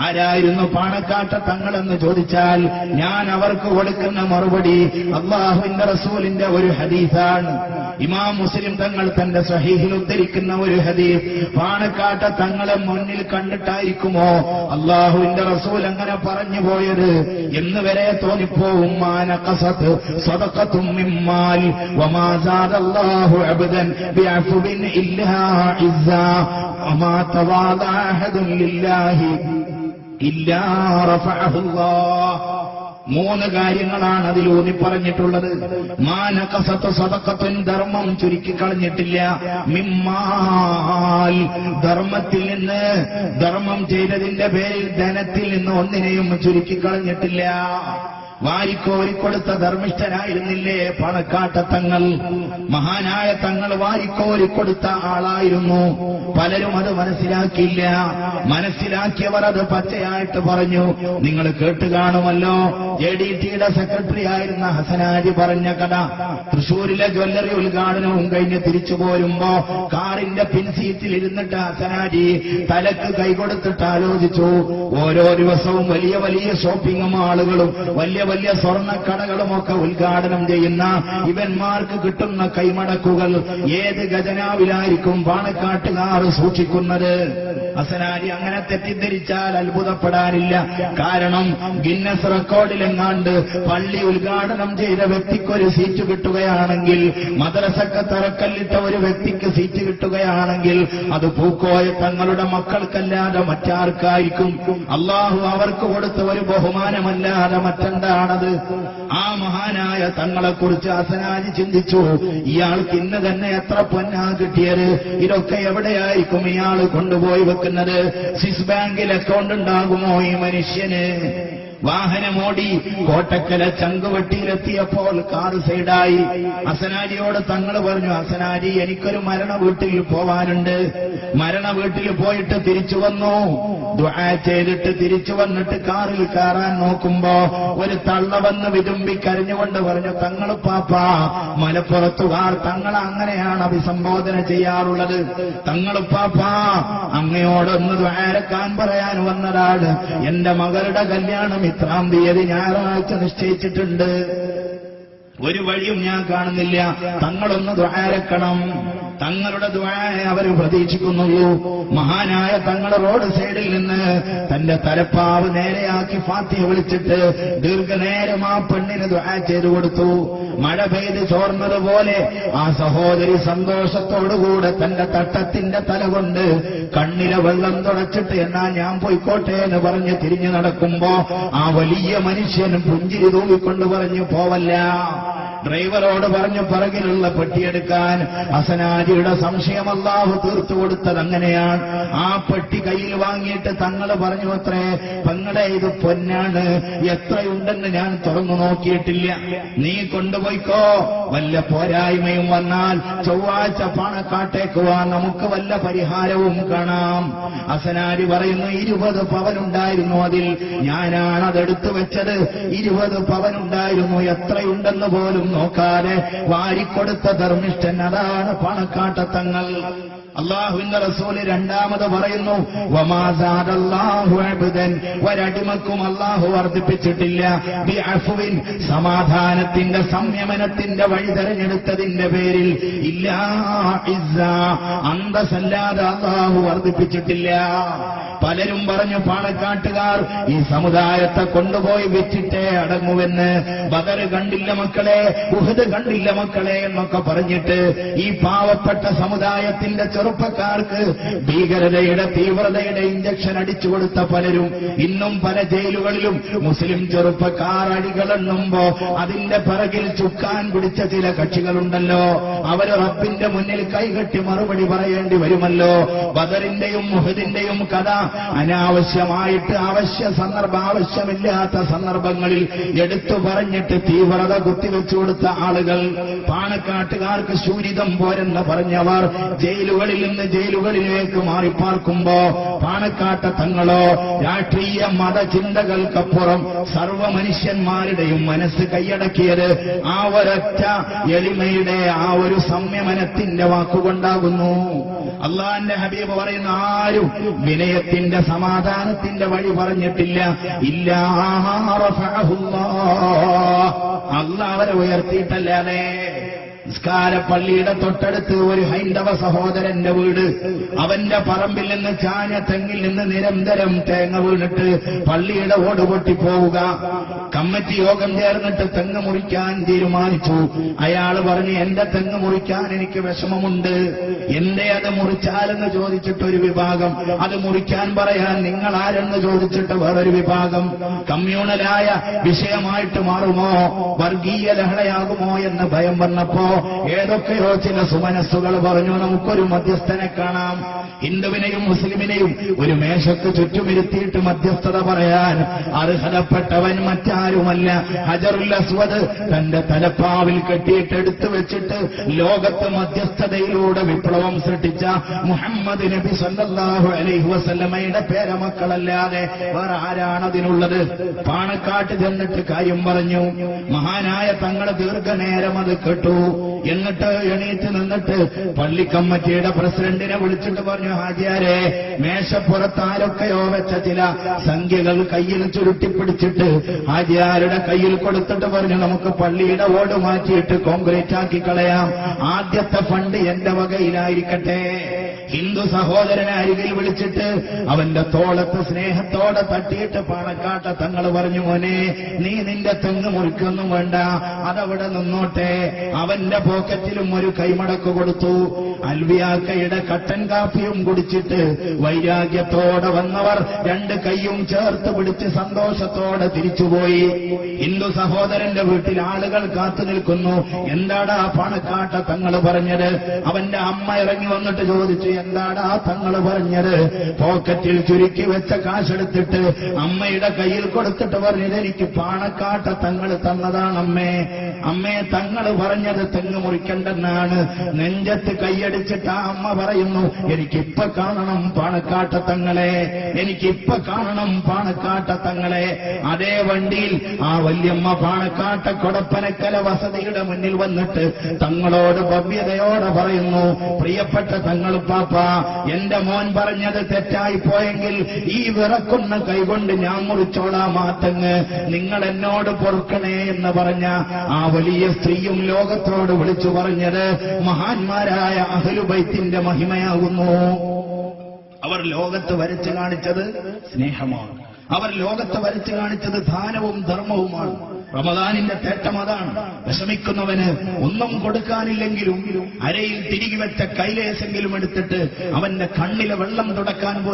ആരായിരുന്നു പാണക്കാട്ട തങ്ങളെന്ന് ചോദിച്ചാൽ ഞാൻ അവർക്ക് കൊടുക്കുന്ന മറുപടി അല്ലാഹുവിന്റെ റസൂലിന്റെ ഒരു ഹദീസാണ്. ഇമാം മുസ്ലിം തങ്ങൾ തന്റെ സ്വഹീഹിൽ ഉദ്ധരിക്കുന്ന ഒരു ഹദീസ്. പാണക്കാട്ട തങ്ങളെ മുന്നിൽ കണ്ടിട്ടായിരിക്കുമോ അല്ലാഹുവിന്റെ റസൂൽ അങ്ങനെ പറഞ്ഞു പോയത് എന്ന് വരെ തോന്നിപ്പോവും. മാ നഖസത് സദഖത്തും മിമ്മാൽ വമാ സാദല്ലാഹു അബ്ദൻ ബിഅഫ്വിൻ ഇല്ലാ ഇസ്സാ വമാ തവാദഅ അഹദുൻ ലില്ലാഹി ഇല്ലാ റഫഅഹുല്ലാഹ്. മൂന്ന് കാര്യങ്ങളാണ് അതിലൂന്നി പറഞ്ഞിട്ടുള്ളത്. മാനഖസത്ത് സദഖത്തുൻ, ധർമ്മം ചുരുക്കിക്കളഞ്ഞിട്ടില്ല. മിമ്മാൽ, ധർമ്മത്തിൽ നിന്ന്, ധർമ്മം ചെയ്തതിന്റെ പേരിൽ ധനത്തിൽ നിന്ന് ഒന്നിനെയും ചുരുക്കിക്കളഞ്ഞിട്ടില്ല. വാരിക്കോരിക്കൊടുത്ത ധർമ്മിഷ്ഠനായിരുന്നില്ലേ പാണക്കാട്ട തങ്ങൾ? മഹാനായ തങ്ങൾ വാരിക്കോരിക്കൊടുത്ത ആളായിരുന്നു. പലരും അത് മനസ്സിലാക്കിയില്ല. മനസ്സിലാക്കിയവർ അത് പച്ചയായിട്ട് പറഞ്ഞു. നിങ്ങൾ കേട്ട് കാണുമല്ലോ, JDT-യുടെ സെക്രട്ടറി ആയിരുന്ന ഹസനാജി പറഞ്ഞ കഥ. തൃശൂരിലെ ജ്വല്ലറി ഉദ്ഘാടനവും കഴിഞ്ഞ് തിരിച്ചു പോരുമ്പോ കാറിന്റെ പിൻസീറ്റിൽ ഇരുന്നിട്ട് ഹസനാജി തലക്ക് കൈകൊടുത്തിട്ട് ആലോചിച്ചു. ഓരോ ദിവസവും വലിയ വലിയ ഷോപ്പിംഗ് മാളുകളും വലിയ വലിയ സ്വർണ്ണക്കടകളുമൊക്കെ ഉദ്ഘാടനം ചെയ്യുന്ന ഇവന്മാർക്ക് കിട്ടുന്ന കൈമടക്കുകൾ ഏത് ഖജനാവിലായിരിക്കും പാണക്കാട്ടുകാർ സൂക്ഷിക്കുന്നത്? ഹസനാജി അങ്ങനെ തെറ്റിദ്ധരിച്ചാൽ അത്ഭുതപ്പെടാനില്ല. കാരണം ഗിന്നസ് റെക്കോർഡിലെങ്ങാണ്ട് പള്ളി ഉദ്ഘാടനം ചെയ്ത വ്യക്തിക്കൊരു സീറ്റ് കിട്ടുകയാണെങ്കിൽ, മദ്രസക്ക് തറക്കല്ലിട്ട ഒരു വ്യക്തിക്ക് സീറ്റ് കിട്ടുകയാണെങ്കിൽ അത് പൂക്കോയ തങ്ങളുടെ മക്കൾക്കല്ലാതെ മറ്റാർക്കായിരിക്കും? അള്ളാഹു അവർക്ക് കൊടുത്ത ഒരു ബഹുമാനമല്ലാതെ മറ്റെന്താണത്? ആ മഹാനായ തങ്ങളെക്കുറിച്ച് ഹസനാജി ചിന്തിച്ചു. ഇയാൾക്ക് ഇന്ന് തന്നെ എത്ര പൊന്നാ കിട്ടിയത്? ഇതൊക്കെ എവിടെയായിരിക്കും ഇയാൾ കൊണ്ടുപോയി വെക്കുന്നത്? സ്വിസ് ബാങ്കിൽ അക്കൗണ്ട് ഉണ്ടാകുമോ ഈ മനുഷ്യന്? വാഹനമോടി കോട്ടക്കല ചങ്കുവെട്ടിയിലെത്തിയപ്പോൾ കാറ് സൈഡായി. ഹസനാജിയോട് തങ്ങൾ പറഞ്ഞു, ഹസനാജി എനിക്കൊരു മരണ വീട്ടിൽ പോവാനുണ്ട്. മരണ വീട്ടിൽ പോയിട്ട് തിരിച്ചു വന്നു. ദുആ ചെയ്തിട്ട് തിരിച്ചു വന്നിട്ട് കാറിൽ കയറാൻ നോക്കുമ്പോ ഒരു തള്ള വന്ന് വിതുമ്പി കരഞ്ഞുകൊണ്ട് പറഞ്ഞു, തങ്ങൾ പാപ്പ, മലപ്പുറത്തുകാർ തങ്ങൾ അങ്ങനെയാണ് അഭിസംബോധന ചെയ്യാറുള്ളത്. തങ്ങൾ പാപ്പ, അങ്ങയോടൊന്ന് ദുആരക്കാൻ പറയാൻ വന്നതാണ്. എന്റെ മകളുടെ കല്യാണം ഇത്രാം തീയതി ഞായറാഴ്ച നിശ്ചയിച്ചിട്ടുണ്ട്. ഒരു വഴിയും ഞാൻ കാണുന്നില്ല. തങ്ങളൊന്ന് ദുആരക്കണം. തങ്ങളുടെ ദുആയെ അവർ പ്രതീക്ഷിക്കുന്നുള്ളൂ. മഹാനായ തങ്ങൾ റോഡ് സൈഡിൽ നിന്ന് തന്റെ തലപ്പാവ് നേരെയാക്കി ഫാത്തിഹ വിളിച്ചിട്ട് ദീർഘനേരം ആ പെണ്ണിന് ദുആ ചെയ്തു കൊടുത്തു. മഴ പെയ്ത് ചോർന്നതുപോലെ ആ സഹോദരി സന്തോഷത്തോടുകൂടെ തന്റെ തട്ടത്തിന്റെ തല കൊണ്ട് കണ്ണിലെ വെള്ളം തുടച്ചിട്ട് എന്നാ ഞാൻ പോയിക്കോട്ടെ എന്ന് പറഞ്ഞ് തിരിഞ്ഞു നടക്കുമ്പോ ആ വലിയ മനുഷ്യൻ പുഞ്ചിരി തൂങ്ങിക്കൊണ്ട് പറഞ്ഞു, പോവല്ല. ഡ്രൈവറോട് പറഞ്ഞു പിറകിലുള്ള പെട്ടിയെടുക്കാൻ. ഹസനാജിയുടെ സംശയം അല്ലാഹു തീർത്തു കൊടുത്തത് അങ്ങനെയാണ്. ആ പെട്ടി കയ്യിൽ വാങ്ങിയിട്ട് തങ്ങൾ പറഞ്ഞു, അത്രേ പെങ്ങളെ, ഇത് പൊന്നാണ്, എത്രയുണ്ടെന്ന് ഞാൻ തുറന്നു നോക്കിയിട്ടില്ല, നീ കൊണ്ടുപോയിക്കോ. വല്ല പോരായ്മയും വന്നാൽ ചൊവ്വാഴ്ച പാണക്കാട്ടേക്ക് വാ, നമുക്ക് വല്ല പരിഹാരവും കാണാം. ഹസനാജി പറയുന്നു, 20 പവനുണ്ടായിരുന്നു അതിൽ, ഞാനാണ് അതെടുത്തു വെച്ചത്. 20 പവനുണ്ടായിരുന്നു, എത്രയുണ്ടെന്ന് പോലും നോക്കാതെ വാരിക്കൊടുത്ത ധർമ്മിഷ്ഠൻ അതാണ് പാണക്കാട്ട തങ്ങൾ. അല്ലാഹുവിന്റെ റസൂല് രണ്ടാമത് പറയുന്നു, വമാ സാദല്ലാഹു അബ്ദൻ, ഒരടിമക്കും അല്ലാഹു വർദ്ധിപ്പിച്ചിട്ടില്ല, ബിഅഫ്വിൻ, സമാധാനത്തിന്റെ സംയമനത്തിന്റെ വഴി തെരഞ്ഞെടുത്തതിന്റെ പേരിൽ, ഇല്ലാ ഇസ്സാ, അന്തസ്സല്ലാതെ അല്ലാഹു വർദ്ധിപ്പിച്ചിട്ടില്ല. പലരും പറഞ്ഞു പാണക്കാട്ടുകാർ ഈ സമുദായത്തെ കൊണ്ടുപോയി വെച്ചിട്ടേ അടങ്ങുവെന്ന്. ബദർ കണ്ടില്ല മക്കളെ, ഉഹദ് കണ്ടില്ല മക്കളെ എന്നൊക്കെ പറഞ്ഞിട്ട് ഈ പാവപ്പെട്ട സമുദായത്തിന്റെ ചെറുപ്പക്കാർക്ക് ഭീകരതയുടെ തീവ്രതയുടെ ഇഞ്ചക്ഷൻ അടിച്ചു കൊടുത്ത പലരും ഇന്നും പല ജയിലുകളിലും മുസ്ലിം ചെറുപ്പക്കാർ അടികളെണ്ണുമ്പോ അതിന്റെ പിറകിൽ ചുക്കാൻ പിടിച്ച ചില കക്ഷികളുണ്ടല്ലോ, അവര് റബ്ബിന്റെ മുന്നിൽ കൈകെട്ടി മറുപടി പറയേണ്ടി വരുമല്ലോ. ബദറിന്റെയും ഉഹദിന്റെയും കഥ അനാവശ്യമായിട്ട് ആവശ്യമില്ലാത്ത സന്ദർഭങ്ങളിൽ എടുത്തു പറഞ്ഞിട്ട് തീവ്രത കുത്തിവെച്ചു കൊടുത്ത ആളുകൾ, പാണക്കാട്ടുകാർക്ക് ശൂരിതം പോരെന്ന് പറഞ്ഞവർ, ജയിലുകളിൽ ജയിലുകളിൽ നിന്ന് ജയിലുകളിലേക്ക് മാറിപ്പാർക്കുമ്പോ പാണക്കാട്ട തങ്ങളോ രാഷ്ട്രീയ മതചിന്തകൾക്കപ്പുറം സർവ്വ മനുഷ്യന്മാരുടെയും മനസ്സ് കൈയടക്കിയത് ആ ഒരൊറ്റ എളിമയുടെ ആ ഒരു സംയമനത്തിന്റെ വാക്കുകൊണ്ടാകുന്നു. അള്ളാന്റെ ഹബീബ് പറയുന്ന ആരും വിനയത്തിന്റെ സമാധാനത്തിന്റെ വഴി പറഞ്ഞിട്ടില്ല. ഇല്ലാ അള്ളാഹ് അവരെ ഉയർത്തിയിട്ടല്ലാതെ. നിസ്കാര പള്ളിയുടെ തൊട്ടടുത്ത് ഒരു ഹൈന്ദവ സഹോദരന്റെ വീട്, അവന്റെ പറമ്പിൽ നിന്ന് ചാഞ്ഞ തെങ്ങിൽ നിന്ന് നിരന്തരം തേങ്ങ വീണിട്ട് പള്ളിയുടെ ഓട് പൊട്ടിപ്പോവുക. കമ്മിറ്റി യോഗം ചേർന്നിട്ട് തെങ്ങ് മുറിക്കാൻ തീരുമാനിച്ചു. അയാൾ പറഞ്ഞു, എന്റെ തെങ്ങ് മുറിക്കാൻ എനിക്ക് വിഷമമുണ്ട്. എന്റെ അത് മുറിച്ചാലെന്ന് ചോദിച്ചിട്ടൊരു വിഭാഗം, അത് മുറിക്കാൻ പറയാൻ നിങ്ങൾ ആരെന്ന് ചോദിച്ചിട്ട് വേറൊരു വിഭാഗം. കമ്മ്യൂണലായ വിഷയമായിട്ട് മാറുമോ, വർഗീയ ലഹളയാകുമോ എന്ന് ഭയം വന്നപ്പോ ഏതൊക്കെയോ ചില സുമനസ്സുകൾ പറഞ്ഞു, നമുക്കൊരു മധ്യസ്ഥനെ കാണാം. ഹിന്ദുവിനെയും മുസ്ലിമിനെയും ഒരു മേശക്ക് ചുറ്റുമിരുത്തിയിട്ട് മധ്യസ്ഥത പറയാൻ അർഹതപ്പെട്ടവൻ മറ്റാരുമല്ല, ഹജറുൽ അസ്വദ് തന്റെ തലപ്പാവിൽ കെട്ടിയിട്ട് എടുത്തു വെച്ചിട്ട് ലോകത്ത് മധ്യസ്ഥതയിലൂടെ വിപ്ലവം സൃഷ്ടിച്ച മുഹമ്മദ് നബി സല്ലല്ലാഹു അലൈഹി വസല്ലമയുടെ പേരമക്കളല്ലാതെ വേറെ ആരാണതിനുള്ളത്? പാണക്കാട്ട് ചെന്നിട്ട് കാര്യം പറഞ്ഞു. മഹാനായ തങ്ങള് ദീർഘനേരം അത് കേട്ടു. എന്നിട്ട് എണീറ്റ് നിന്നിട്ട് പള്ളി കമ്മിറ്റിയുടെ പ്രസിഡന്റിനെ വിളിച്ചിട്ട് പറഞ്ഞു, ഹാജിയാരെ, മേശപ്പുറത്ത് ആരൊക്കെയോ വെച്ച ചില സംഖ്യകൾ കയ്യിൽ ചുരുട്ടിപ്പിടിച്ചിട്ട് ഹാജിയാരുടെ കയ്യിൽ കൊടുത്തിട്ട് പറഞ്ഞു, നമുക്ക് പള്ളിയുടെ ഓട് മാറ്റിയിട്ട് കോൺക്രീറ്റ് ആക്കി കളയാം. ആദ്യത്തെ ഫണ്ട് എന്റെ വകയിലായിരിക്കട്ടെ. ഹിന്ദു സഹോദരനെ അരികിൽ വിളിച്ചിട്ട് അവന്റെ തോളത്ത് സ്നേഹത്തോടെ തട്ടിയിട്ട് പാണക്കാട്ട തങ്ങൾ പറഞ്ഞു, മോനെ, നീ നിന്റെ തെങ്ങ് മുറിക്കൊന്നും വേണ്ട, അതവിടെ നിന്നോട്ടെ. അവന്റെ പോക്കറ്റിലും ഒരു കൈമടക്ക് കൊടുത്തു. അൽവിയാക്കയുടെ കട്ടൻ കാപ്പിയും കുടിച്ചിട്ട് വൈരാഗ്യത്തോടെ വന്നവർ രണ്ട് കൈയും ചേർത്ത് പിടിച്ച് സന്തോഷത്തോടെ തിരിച്ചുപോയി. ഹിന്ദു സഹോദരന്റെ വീട്ടിൽ ആളുകൾ കാത്തു നിൽക്കുന്നു. എന്താടാ പാണക്കാട്ട തങ്ങൾ പറഞ്ഞത്? അവന്റെ അമ്മ ഇറങ്ങി വന്നിട്ട് ചോദിച്ചു, എന്താടാ തങ്ങൾ പറഞ്ഞത്? പോക്കറ്റിൽ ചുരുക്കി വെച്ച കാശെടുത്തിട്ട് അമ്മയുടെ കയ്യിൽ കൊടുത്തിട്ട് പറഞ്ഞത്, എനിക്ക് പാണക്കാട്ട തങ്ങൾ തന്നതാണ് അമ്മേ. അമ്മേ, തങ്ങൾ പറഞ്ഞത് തെങ്ങ് മുറിക്കണ്ടെന്നാണ്. നെഞ്ചത്ത് കൈയടിച്ചിട്ട് ആ അമ്മ പറയുന്നു, എനിക്കിപ്പൊ കാണണം പാണക്കാട്ട തങ്ങളെ, എനിക്കിപ്പൊ കാണണം പാണക്കാട്ട തങ്ങളെ. അതേ വണ്ടിയിൽ ആ വല്യമ്മ പാണക്കാട്ട കൊടപ്പനക്കല വസതിയുടെ മുന്നിൽ വന്നിട്ട് തങ്ങളോട് ഭവ്യതയോടെ പറയുന്നു, പ്രിയപ്പെട്ട തങ്ങൾ പാപ്പ, എന്റെ മോൻ പറഞ്ഞത് തെറ്റായി പോയെങ്കിൽ ഈ വിറക്കുന്ന കൈകൊണ്ട് ഞാൻ മുറിച്ചോളാം ആ തെങ്ങ്, നിങ്ങൾ എന്നോട് പൊറുക്കണേ എന്ന് പറഞ്ഞ ആ വലിയ സ്ത്രീയും ലോകത്തോട് വിളിച്ചു പറഞ്ഞത് മഹാന്മാരായ അഹ്ലുബൈത്തിന്റെ മഹിമയാകുന്നു. അവർ ലോകത്ത് വരച്ചു കാണിച്ചത് സ്നേഹമാണ്. അവർ ലോകത്ത് വരച്ചു കാണിച്ചത് ദാനവും ധർമ്മവുമാണ്. റമദാനിന്റെ തേട്ടം അതാണ്. വിഷമിക്കുന്നവന് ഒന്നും കൊടുക്കാനില്ലെങ്കിലും അരയിൽ തിരികെ വെച്ച കൈലേശെങ്കിലും എടുത്തിട്ട് അവന്റെ കണ്ണിലെ വെള്ളം തുടക്കാൻ